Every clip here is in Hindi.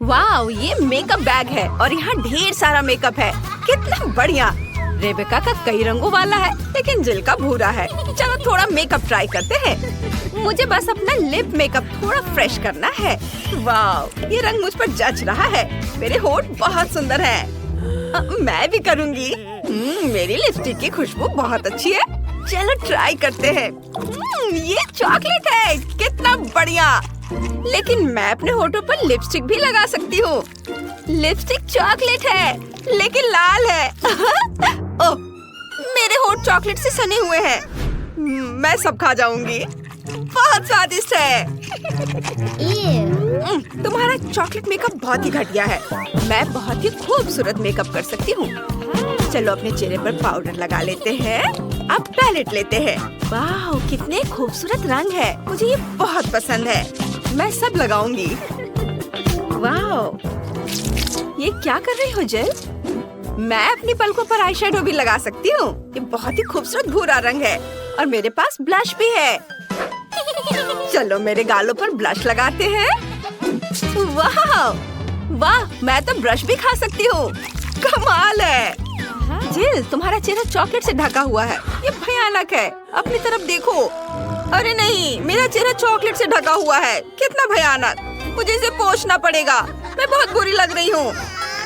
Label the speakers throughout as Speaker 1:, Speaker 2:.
Speaker 1: वाह, ये मेकअप बैग है और यहाँ ढेर सारा मेकअप है। कितना बढ़िया। रेबेका का कई रंगों वाला है, लेकिन जिल का भूरा है। चलो थोड़ा मेकअप ट्राई करते हैं। मुझे बस अपना लिप मेकअप थोड़ा फ्रेश करना है। वाह, ये रंग मुझ पर जच रहा है। मेरे होठ बहुत सुंदर हैं। मैं भी करूँगी। मेरी लिपस्टिक की खुशबू बहुत अच्छी है। चलो ट्राई करते हैं। ये चॉकलेट है, कितना बढ़िया। लेकिन मैं अपने होठों पर लिपस्टिक भी लगा सकती हूँ। लिपस्टिक चॉकलेट है, लेकिन लाल है। ओह, मेरे होठ चॉकलेट से सने हुए हैं। मैं सब खा जाऊंगी। बहुत स्वादिष्ट है। तुम्हारा चॉकलेट मेकअप बहुत ही घटिया है। मैं बहुत ही खूबसूरत मेकअप कर सकती हूँ। चलो अपने चेहरे पर पाउडर लगा लेते हैं। अब पैलेट लेते हैं। वाह, कितने खूबसूरत रंग है। मुझे ये बहुत पसंद है। मैं सब लगाऊंगी। वाह, ये क्या कर रही हो जिल? मैं अपनी पलकों पर आई शेडो भी लगा सकती हूँ। ये बहुत ही खूबसूरत भूरा रंग है और मेरे पास ब्लश भी है। चलो मेरे गालों पर ब्लश लगाते हैं। वाह वाह, मैं तो ब्रश भी खा सकती हूँ। कमाल है। जिल, तुम्हारा चेहरा चॉकलेट से ढका हुआ है। ये भयानक है। अपनी तरफ देखो। अरे नहीं, मेरा चेहरा चॉकलेट से ढका हुआ है। कितना भयानक। मुझे इसे पोंछना पड़ेगा। मैं बहुत बुरी लग रही हूँ।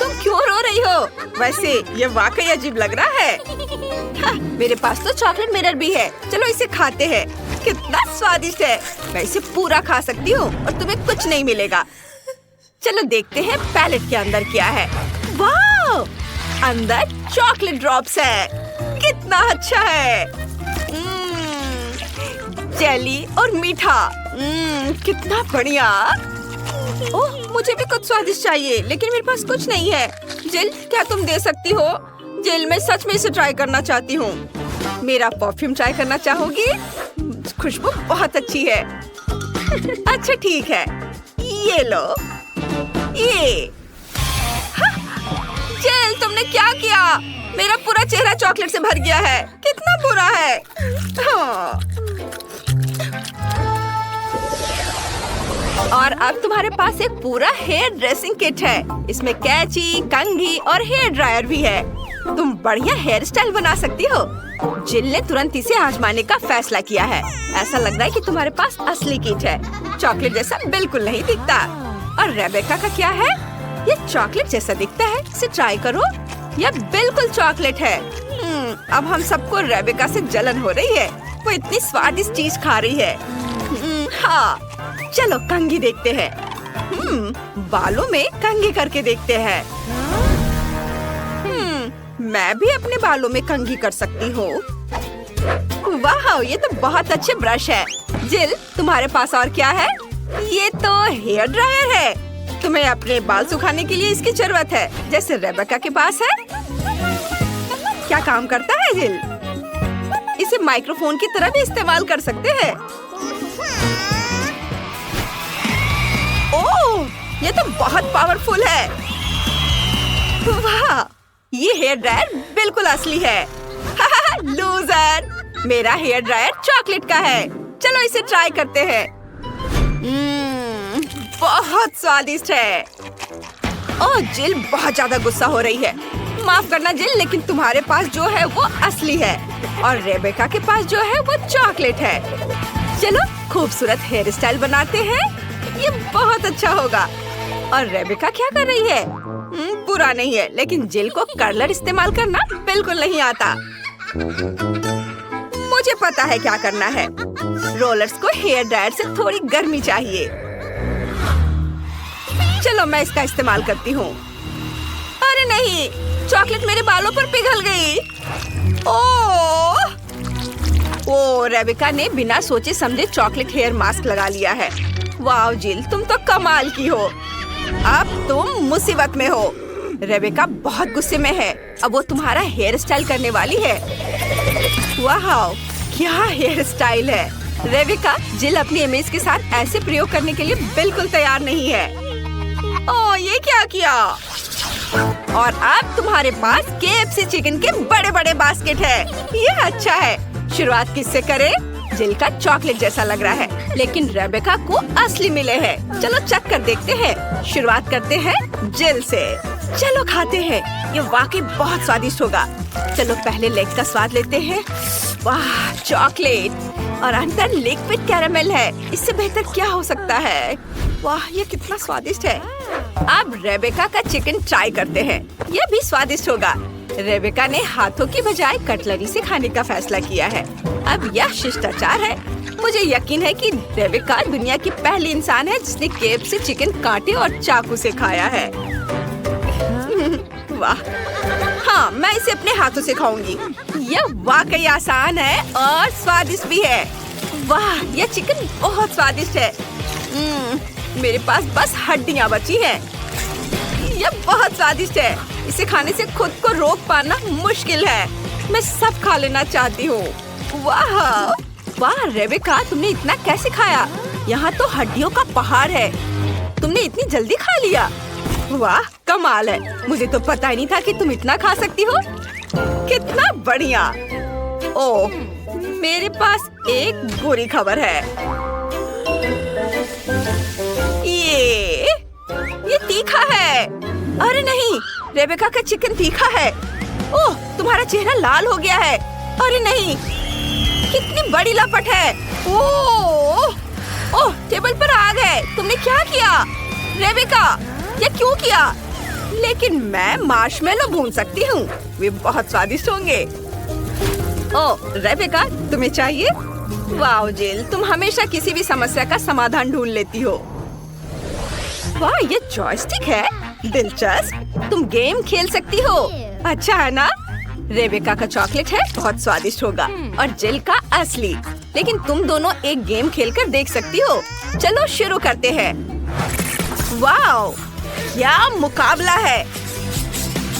Speaker 1: तुम क्यों रो रही हो? वैसे ये वाकई अजीब लग रहा है। हाँ, मेरे पास तो चॉकलेट मिरर भी है। चलो इसे खाते हैं। कितना स्वादिष्ट है। मैं इसे पूरा खा सकती हूँ और तुम्हें कुछ नहीं मिलेगा। चलो देखते हैं पैलेट के अंदर क्या है। वाह, अंदर चॉकलेट ड्रॉप्स है। कितना अच्छा है। जेली और मीठा। कितना बढ़िया। ओह, मुझे भी कुछ स्वादिष्ट चाहिए, लेकिन मेरे पास कुछ नहीं है। जिल, क्या तुम दे सकती हो? जिल, मैं सच में इसे ट्राई करना चाहती हूँ। मेरा परफ्यूम ट्राई करना चाहोगी? खुशबू बहुत अच्छी है। अच्छा ठीक है, ये लो। ये जिल, तुमने क्या किया? मेरा पूरा चेहरा चॉकलेट से भर गया है। कितना बुरा है। हाँ। और अब तुम्हारे पास एक पूरा हेयर ड्रेसिंग किट है। इसमें कैंची, कंघी और हेयर ड्रायर भी है। तुम बढ़िया हेयर स्टाइल बना सकती हो। जिल ने तुरंत इसे आजमाने का फैसला किया है। ऐसा लग रहा है कि तुम्हारे पास असली किट है। चॉकलेट जैसा बिल्कुल नहीं दिखता। और रेबेका का क्या है? ये चॉकलेट जैसा दिखता है। इसे ट्राई करो। यह बिल्कुल चॉकलेट है। अब हम सबको रेबेका से जलन हो रही है। वो इतनी स्वादिष्ट चीज खा रही है। हाँ, चलो कंघी देखते हैं। बालों में कंघी करके देखते हैं। मैं भी अपने बालों में कंघी कर सकती हूँ। वाह, ये तो बहुत अच्छे ब्रश है। जिल, तुम्हारे पास और क्या है? ये तो हेयर ड्रायर है। तुम्हें अपने बाल सुखाने के लिए इसकी जरूरत है, जैसे रेबेका के पास है। क्या काम करता है जिल? इसे माइक्रोफोन की तरह भी इस्तेमाल कर सकते हैं। ओह, ये तो बहुत पावरफुल है। वाह, ये हेयर ड्रायर बिल्कुल असली है। लूजर, मेरा हेयर ड्रायर चॉकलेट का है। चलो इसे ट्राई करते हैं। बहुत स्वादिष्ट है। ओह, जिल बहुत ज्यादा गुस्सा हो रही है। माफ करना जिल, लेकिन तुम्हारे पास जो है वो असली है और रेबेका के पास जो है वो चॉकलेट है। चलो खूबसूरत हेयर स्टाइल बनाते हैं। ये बहुत अच्छा होगा। और रेबेका क्या कर रही है? बुरा नहीं है, लेकिन जिल को कर्लर इस्तेमाल करना बिल्कुल नहीं आता। मुझे पता है क्या करना है। रोलर्स को हेयर ड्रायर से थोड़ी गर्मी चाहिए। चलो मैं इसका इस्तेमाल करती हूँ। अरे नहीं, चॉकलेट मेरे बालों पर पिघल गई। ओह, रेबेका ने बिना सोचे समझे चॉकलेट हेयर मास्क लगा लिया है। वाह जिल, तुम तो कमाल की हो। अब तुम मुसीबत में हो। रेबेका बहुत गुस्से में है। अब वो तुम्हारा हेयर स्टाइल करने वाली है। वाह, क्या हेयर स्टाइल है। रेबेका, जिल अपनी इमेज के साथ ऐसे प्रयोग करने के लिए बिल्कुल तैयार नहीं है। ओह, ये क्या किया? और अब तुम्हारे पास KFC चिकन के बड़े बड़े बास्केट है। ये अच्छा है। शुरुआत किससे करें? जिल का चॉकलेट जैसा लग रहा है, लेकिन रेबेका को असली मिले हैं। चलो चख कर देखते हैं। शुरुआत करते हैं जिल से। चलो खाते हैं, ये वाकई बहुत स्वादिष्ट होगा। चलो पहले लेग का स्वाद लेते हैं। वाह, चॉकलेट और अंदर लिक्विड कैरामेल है। इससे बेहतर क्या हो सकता है? वाह, ये कितना स्वादिष्ट है। अब रेबेका का चिकन ट्राई करते हैं। यह भी स्वादिष्ट होगा। रेबेका ने हाथों की बजाय कटलरी से खाने का फैसला किया है। अब यह शिष्टाचार है। मुझे यकीन है कि रेबेका दुनिया की पहली इंसान है जिसने KFC चिकन कांटे और चाकू से खाया है। वाह, हाँ, मैं इसे अपने हाथों से खाऊंगी। यह वाकई आसान है और स्वादिष्ट भी है। वाह, यह चिकन बहुत स्वादिष्ट है। मेरे पास बस हड्डियाँ बची हैं। यह बहुत स्वादिष्ट है। इसे खाने से खुद को रोक पाना मुश्किल है। मैं सब खा लेना चाहती हूँ। वाह वाह रेबेका, तुमने इतना कैसे खाया? यहाँ तो हड्डियों का पहाड़ है। तुमने इतनी जल्दी खा लिया? वाह, कमाल है। मुझे तो पता ही नहीं था कि तुम इतना खा सकती हो। कितना बढ़िया। ओह, मेरे पास एक बुरी खबर है। ये तीखा है। अरे नहीं, रेबेका का चिकन तीखा है। ओह, तुम्हारा चेहरा लाल हो गया है। अरे नहीं, कितनी बड़ी लपट है। ओह, टेबल पर आग है। तुमने क्या किया रेबेका? ये क्यों किया? लेकिन मैं मार्शमेलो भून सकती हूँ। वे बहुत स्वादिष्ट होंगे। ओह रेबेका, तुम्हें चाहिए? वाह जिल, तुम हमेशा किसी भी समस्या का समाधान ढूंढ लेती हो। वाह, ये जॉयस्टिक है। दिलचस्प। तुम गेम खेल सकती हो। अच्छा है ना? रेबेका का चॉकलेट है, बहुत स्वादिष्ट होगा, और जिल का असली। लेकिन तुम दोनों एक गेम खेलकर देख सकती हो। चलो शुरू करते हैं। वाह, क्या मुकाबला है।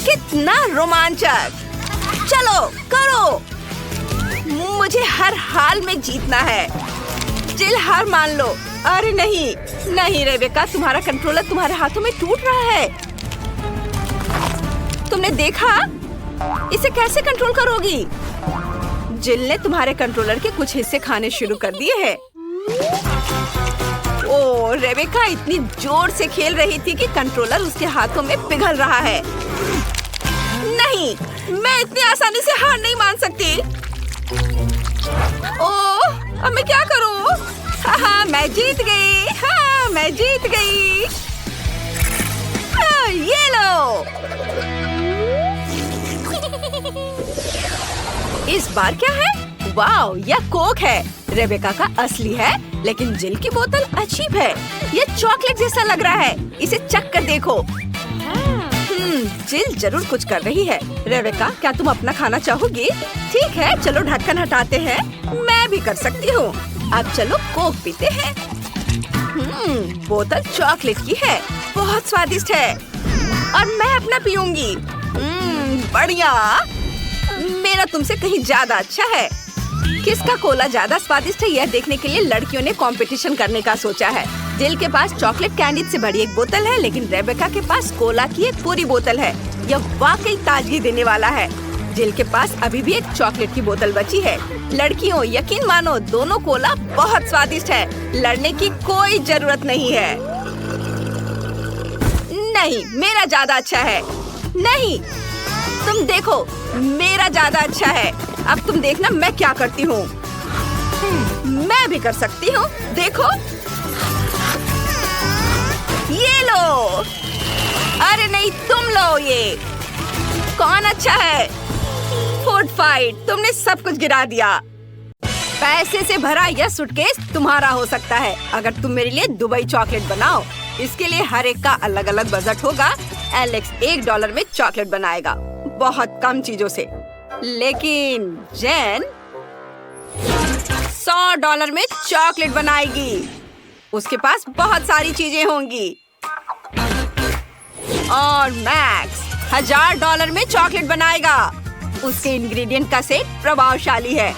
Speaker 1: कितना रोमांचक। चलो करो। मुझे हर हाल में जीतना है। जिल, हार मान लो। अरे नहीं नहीं रेबेका, तुम्हारा कंट्रोलर तुम्हारे हाथों में टूट रहा है। तुमने देखा? इसे कैसे कंट्रोल करोगी? जिल ने तुम्हारे कंट्रोलर के कुछ हिस्से खाने शुरू कर दिए हैं। ओह, रेबेका इतनी जोर से खेल रही थी कि कंट्रोलर उसके हाथों में पिघल रहा है। नहीं, मैं इतनी आसानी से हार नहीं मान सकती। ओह, अब मैं क्या करूं? हाँ, मैं जीत गई। हाँ, मैं जीत गई। हाँ, ये लो। इस बार क्या है? वाओ, यह कोक है। रेबेका का असली है, लेकिन जिल की बोतल अजीब है। यह चॉकलेट जैसा लग रहा है। इसे चख कर देखो। जिल जरूर कुछ कर रही है। रेबेका, क्या तुम अपना खाना चाहोगी? ठीक है, चलो ढक्कन हटाते हैं। मैं भी कर सकती हूँ। अब चलो कोक पीते हैं। बोतल चॉकलेट की है, बहुत स्वादिष्ट है, और मैं अपना पीऊंगी। बढ़िया। मेरा तुमसे कहीं ज्यादा अच्छा है। किसका कोला ज्यादा स्वादिष्ट है, यह देखने के लिए लड़कियों ने कंपटीशन करने का सोचा है। जिल के पास चॉकलेट कैंडी से बड़ी एक बोतल है, लेकिन रेबेका के पास कोला की एक पूरी बोतल है। यह वाकई ताजगी देने वाला है। जिल के पास अभी भी एक चॉकलेट की बोतल बची है। लड़कियों, यकीन मानो, दोनों कोला बहुत स्वादिष्ट है। लड़ने की कोई जरूरत नहीं है। नहीं, मेरा ज्यादा अच्छा है। नहीं, तुम देखो, मेरा ज्यादा अच्छा है। अब तुम देखना मैं क्या करती हूँ। मैं भी कर सकती हूँ। देखो, ये लो। अरे नहीं, तुम लो। ये कौन अच्छा है? फूड फाइट, तुमने सब कुछ गिरा दिया। पैसे से भरा यह सूटकेस तुम्हारा हो सकता है अगर तुम मेरे लिए दुबई चॉकलेट बनाओ। इसके लिए हर एक का अलग अलग बजट होगा। एलेक्स $1 में चॉकलेट बनाएगा, बहुत कम चीजों से। लेकिन जेन $100 में चॉकलेट बनाएगी। उसके पास बहुत सारी चीजें होंगी। और मैक्स $1000 में चॉकलेट बनाएगा। उसके इंग्रेडिएंट का सेट प्रभावशाली है।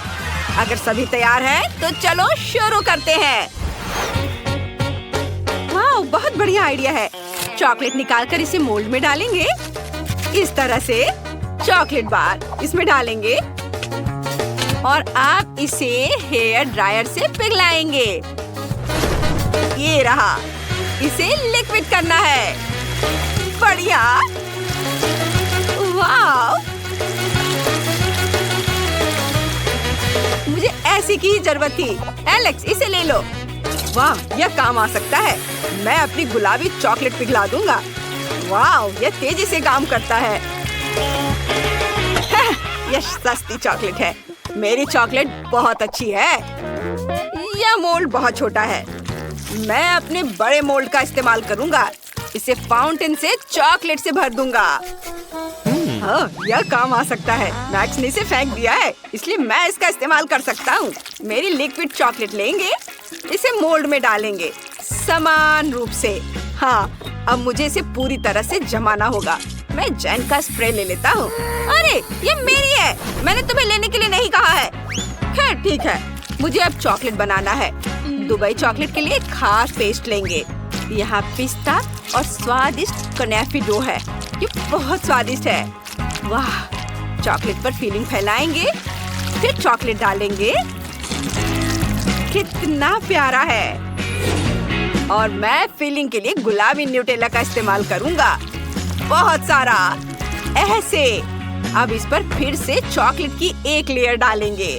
Speaker 1: अगर सभी तैयार हैं, तो चलो शुरू करते हैं। वाह, बहुत बढ़िया आइडिया है। चॉकलेट निकालकर इसे मोल्ड में डालेंगे। इस तरह से चॉकलेट बार इसमें डालेंगे। और आप इसे हेयर ड्रायर से पिघलाएंगे। ये रहा, इसे लिक्विड करना है। बढ़िया, वाह, मुझे ऐसी की जरूरत थी। एलेक्स, इसे ले लो। वाह, यह काम आ सकता है। मैं अपनी गुलाबी चॉकलेट पिघला दूंगा। वाह, यह तेजी से काम करता है। यह सस्ती चॉकलेट है। मेरी चॉकलेट बहुत अच्छी है। यह मोल्ड बहुत छोटा है। मैं अपने बड़े मोल्ड का इस्तेमाल करूंगा। इसे फाउंटेन से चॉकलेट से भर दूंगा। हाँ, यह काम आ सकता है। मैक्स ने इसे फेंक दिया है, इसलिए मैं इसका इस्तेमाल कर सकता हूँ। मेरी लिक्विड चॉकलेट लेंगे, इसे मोल्ड में डालेंगे समान रूप से। हाँ, अब मुझे इसे पूरी तरह से जमाना होगा। मैं जैन का स्प्रे ले लेता हूँ। अरे, ये मेरी है। मैंने तुम्हें लेने के लिए नहीं कहा है। खैर, ठीक है। मुझे अब चॉकलेट बनाना है। दुबई चॉकलेट के लिए खास पेस्ट लेंगे। यहाँ पिस्ता और स्वादिष्ट कनेफी डो है। ये बहुत स्वादिष्ट है। वाह, चॉकलेट पर फीलिंग फैलाएंगे, फिर चॉकलेट डालेंगे। कितना प्यारा है। और मैं फीलिंग के लिए गुलाबी न्यूटेला का इस्तेमाल करूंगा, बहुत सारा, ऐसे। अब इस पर फिर से चॉकलेट की एक लेयर डालेंगे।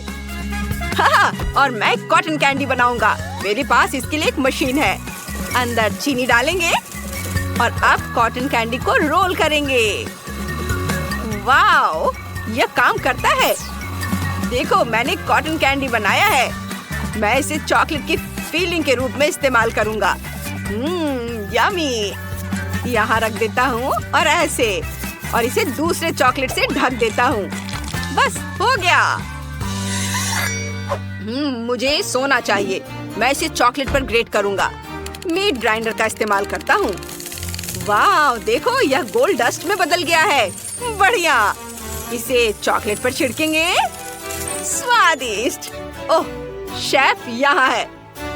Speaker 1: हाँ, और मैं कॉटन कैंडी बनाऊंगा। मेरे पास इसके लिए एक मशीन है। अंदर चीनी डालेंगे और अब कॉटन कैंडी को रोल करेंगे। वाओ, यह काम करता है। देखो, मैंने कॉटन कैंडी बनाया है। मैं इसे चॉकलेट की फीलिंग के रूप में इस्तेमाल करूंगा। यमी। यहाँ रख देता हूँ और ऐसे, और इसे दूसरे चॉकलेट से ढक देता हूँ। बस हो गया। मुझे सोना चाहिए। मैं इसे चॉकलेट पर ग्रेट करूंगा। मीट ग्राइंडर का इस्तेमाल करता हूँ। वाह, देखो, यह गोल्ड डस्ट में बदल गया है। बढ़िया। इसे चॉकलेट पर छिड़केंगे। स्वादिष्ट। ओह, शेफ यहाँ है।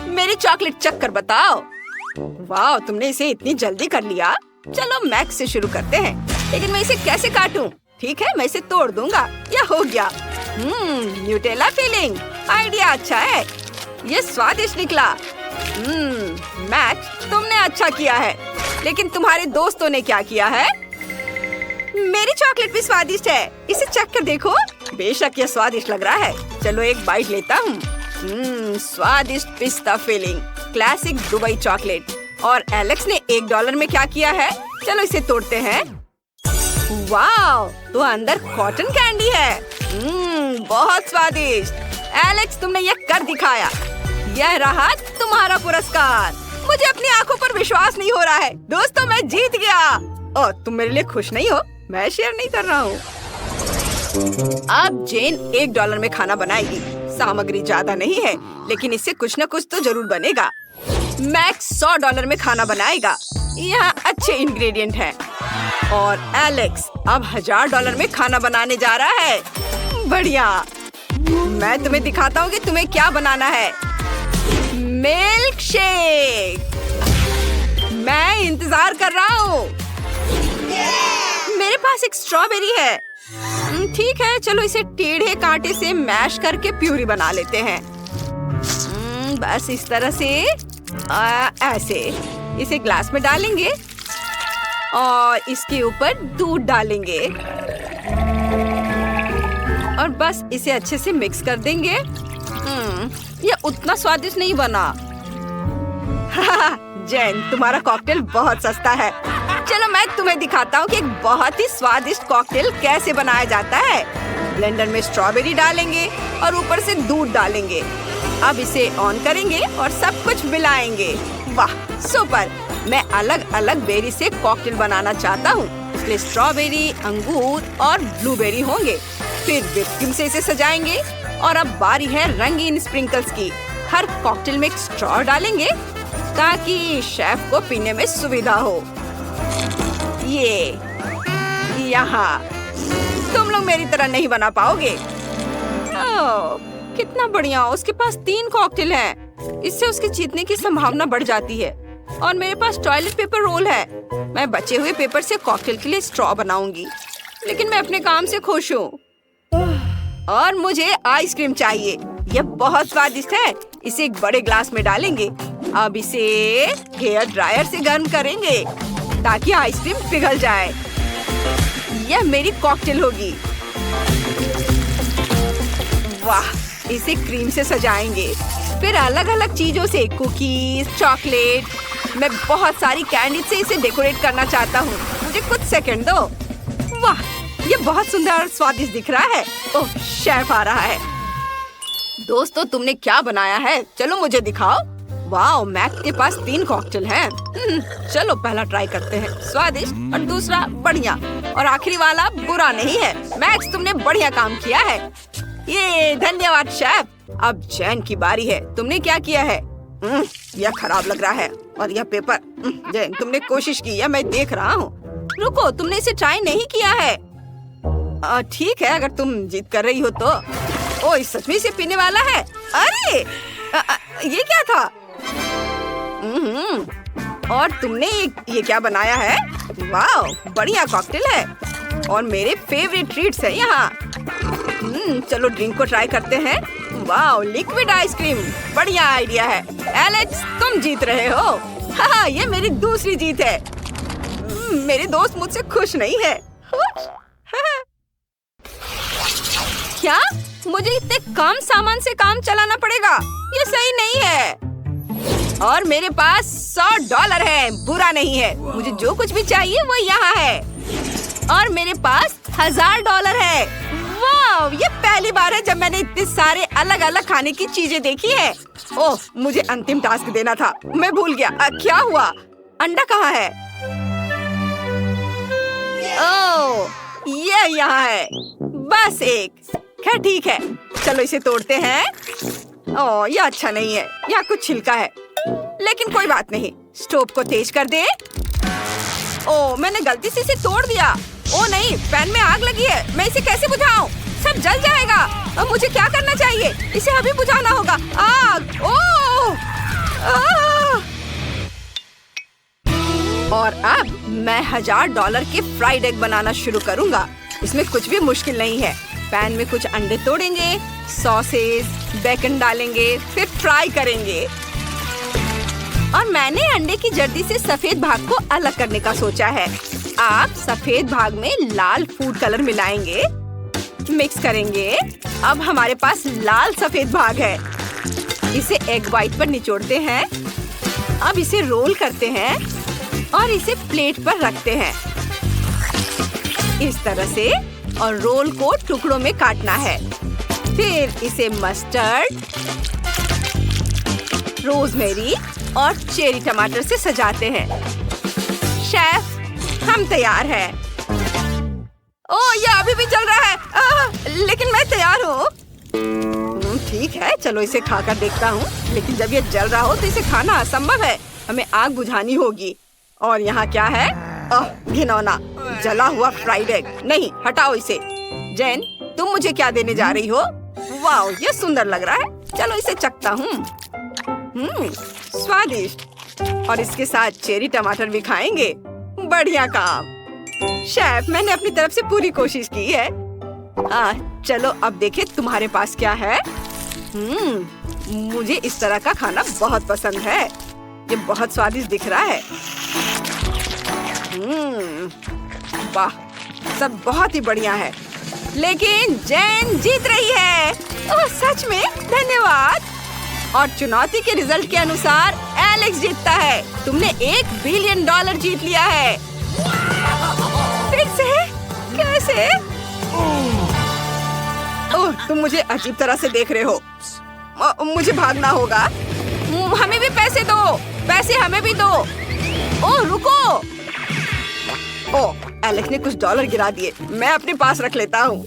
Speaker 1: मेरी चॉकलेट चख कर बताओ। वाह, तुमने इसे इतनी जल्दी कर लिया। चलो मैक्स से शुरू करते हैं। लेकिन मैं इसे कैसे काटूं? ठीक है, मैं इसे तोड़ दूंगा। यह हो गया। Nutella feeling. आइडिया अच्छा है। ये स्वादिष्ट निकला। मैक्स, तुमने अच्छा किया है। लेकिन तुम्हारे दोस्तों ने क्या किया है? मेरी चॉकलेट भी स्वादिष्ट है। इसे चख कर देखो। बेशक यह स्वादिष्ट लग रहा है। चलो एक बाइट लेता हूँ। स्वादिष्ट पिस्ता फीलिंग, क्लासिक दुबई चॉकलेट। और एलेक्स ने $1 में क्या किया है? चलो इसे तोड़ते हैं। वाह, तो अंदर कॉटन कैंडी है। बहुत स्वादिष्ट। एलेक्स, तुमने यह कर दिखाया। यह रहा तुम्हारा पुरस्कार। मुझे अपनी आंखों पर विश्वास नहीं हो रहा है। दोस्तों, मैं जीत गया। ओह, तुम मेरे लिए खुश नहीं हो? मैं शेयर नहीं कर रहा हूँ। अब जेन $1 में खाना बनाएगी। सामग्री ज्यादा नहीं है, लेकिन इससे कुछ न कुछ तो जरूर बनेगा। मैक्स $100 में खाना बनाएगा। यहाँ अच्छे इंग्रेडिएंट हैं। और एलेक्स अब $1000 में खाना बनाने जा रहा है। बढ़िया। मैं तुम्हें दिखाता हूँ कि तुम्हें क्या बनाना है। Milk shake. मैं इंतजार कर रहा हूँ। मेरे पास एक स्ट्रॉबेरी है। ठीक है, चलो इसे टेढ़े कांटे से मैश करके प्यूरी बना लेते हैं। बस इस तरह से, ऐसे। इसे ग्लास में डालेंगे और इसके ऊपर दूध डालेंगे और बस इसे अच्छे से मिक्स कर देंगे। ये उतना स्वादिष्ट नहीं बना। जेन, तुम्हारा कॉकटेल बहुत सस्ता है। चलो मैं तुम्हें दिखाता हूँ कि एक बहुत ही स्वादिष्ट कॉकटेल कैसे बनाया जाता है। ब्लेंडर में स्ट्रॉबेरी डालेंगे और ऊपर से दूध डालेंगे। अब इसे ऑन करेंगे और सब कुछ मिलाएंगे। वाह, सुपर। मैं अलग अलग बेरी से कॉकटेल बनाना चाहता हूँ, इसलिए स्ट्रॉबेरी, अंगूर और ब्लूबेरी होंगे। फिर व्हिप क्रीम से इसे सजाएंगे और अब बारी है रंगीन स्प्रिंकल्स की। हर कॉकटेल में एक स्ट्रॉ डालेंगे ताकि शेफ को पीने में सुविधा हो। ये यहाँ तुम लोग मेरी तरह नहीं बना पाओगे। ओह, कितना बढ़िया। उसके पास 3 कॉकटेल हैं। इससे उसके जीतने की संभावना बढ़ जाती है। और मेरे पास टॉयलेट पेपर रोल है। मैं बचे हुए पेपर से कॉकटेल के लिए स्ट्रॉ बनाऊंगी। लेकिन मैं अपने काम से खुश हूँ। और मुझे आइसक्रीम चाहिए। यह बहुत स्वादिष्ट है। इसे एक बड़े ग्लास में डालेंगे। अब इसे हेयर ड्रायर से गर्म करेंगे ताकि आइसक्रीम पिघल जाए। यह मेरी कॉकटेल होगी। वाह, इसे क्रीम से सजाएंगे, फिर अलग अलग चीजों से, कुकीज, चॉकलेट। मैं बहुत सारी कैंडी से इसे डेकोरेट करना चाहता हूँ। मुझे कुछ सेकंड दो। वाह, ये बहुत सुंदर और स्वादिष्ट दिख रहा है। ओह, शेफ आ रहा है। दोस्तों, तुमने क्या बनाया है? चलो मुझे दिखाओ। वाह, मैक के पास 3 कॉकटेल हैं। चलो पहला ट्राई करते हैं। स्वादिष्ट और दूसरा बढ़िया और आखिरी वाला बुरा नहीं है। मैक्स, तुमने बढ़िया काम किया है। ये धन्यवाद शेफ। अब जैन की बारी है। तुमने क्या किया है? यह खराब लग रहा है। और यह पेपर। जैन, तुमने कोशिश की है, मैं देख रहा हूँ। रुको, तुमने इसे ट्राई नहीं किया है। ठीक है, अगर तुम जीत कर रही हो तो। ओह, सच में इसे पीने वाला है। अरे ये क्या था? और तुमने ये क्या बनाया है? वाह, बढ़िया कॉकटेल है और मेरे फेवरेट ट्रीट्स है यहाँ। चलो ड्रिंक को ट्राई करते हैं। वाह, लिक्विड आइसक्रीम, बढ़िया आइडिया है। एलेक्स, तुम जीत रहे हो। हाँ, ये मेरी दूसरी जीत है। मेरे दोस्त मुझसे खुश नहीं है। क्या मुझे इतने कम सामान से काम चलाना पड़ेगा? ये सही नहीं है। और मेरे पास $100 है। बुरा नहीं है। मुझे जो कुछ भी चाहिए वो यहाँ है। और मेरे पास $1000 है। वाह, ये पहली बार है जब मैंने इतने सारे अलग अलग खाने की चीजें देखी है। ओह, मुझे अंतिम टास्क देना था, मैं भूल गया। क्या हुआ? अंडा कहाँ है? ओह, ये यहाँ है। बस एक। खैर ठीक है, चलो इसे तोड़ते हैं। ओह, ये अच्छा नहीं है। यहाँ कुछ छिलका है, लेकिन कोई बात नहीं। स्टोव को तेज कर दे। ओह, मैंने गलती से इसे तोड़ दिया। ओह नहीं, पैन में आग लगी है। मैं इसे कैसे बुझाऊं? सब जल जाएगा। अब मुझे क्या करना चाहिए? इसे अभी बुझाना होगा। आग! ओह! और अब मैं $1000 के फ्राइड एग बनाना शुरू करूंगा। इसमें कुछ भी मुश्किल नहीं है। पैन में कुछ अंडे तोड़ेंगे, सॉसेस, बेकन डालेंगे, फिर फ्राई करेंगे। और मैंने अंडे की जर्दी से सफेद भाग को अलग करने का सोचा है। आप सफेद भाग में लाल फूड कलर मिलाएंगे, मिक्स करेंगे। अब हमारे पास लाल सफेद भाग है। इसे एग व्हाइट पर निचोड़ते हैं। अब इसे रोल करते हैं और इसे प्लेट पर रखते हैं इस तरह से। और रोल को टुकड़ों में काटना है। फिर इसे मस्टर्ड, रोजमेरी और चेरी टमाटर से सजाते हैं। शेफ, हम तैयार हैं। ओह, ये अभी भी चल रहा है। लेकिन मैं तैयार हूँ। ठीक है, चलो इसे खाकर देखता हूँ। लेकिन जब ये जल रहा हो तो इसे खाना असंभव है। हमें आग बुझानी होगी। और यहाँ क्या है? घिनौना जला हुआ फ्राइड एग। नहीं, हटाओ इसे। जैन, तुम मुझे क्या देने जा रही हो? वाह, ये सुंदर लग रहा है। चलो इसे चखता हूँ। स्वादिष्ट। और इसके साथ चेरी टमाटर भी खाएंगे। बढ़िया काम शेफ, मैंने अपनी तरफ से पूरी कोशिश की है। चलो अब देखें तुम्हारे पास क्या है। मुझे इस तरह का खाना बहुत पसंद है। ये बहुत स्वादिष्ट दिख रहा है। वाह, सब बहुत ही बढ़िया है। लेकिन जैन जीत रही है। ओह, सच में? धन्यवाद। और चुनौती के रिजल्ट के अनुसार एलेक्स जीतता है। तुमने $1 बिलियन जीत लिया है। फिर से? कैसे? ओह, तुम मुझे अजीब तरह से देख रहे हो। मुझे भागना होगा। हमें भी पैसे दो। पैसे हमें भी दो। ओह, रुको। ओह, एलेक्स ने कुछ डॉलर गिरा दिए। मैं अपने पास रख लेता हूँ।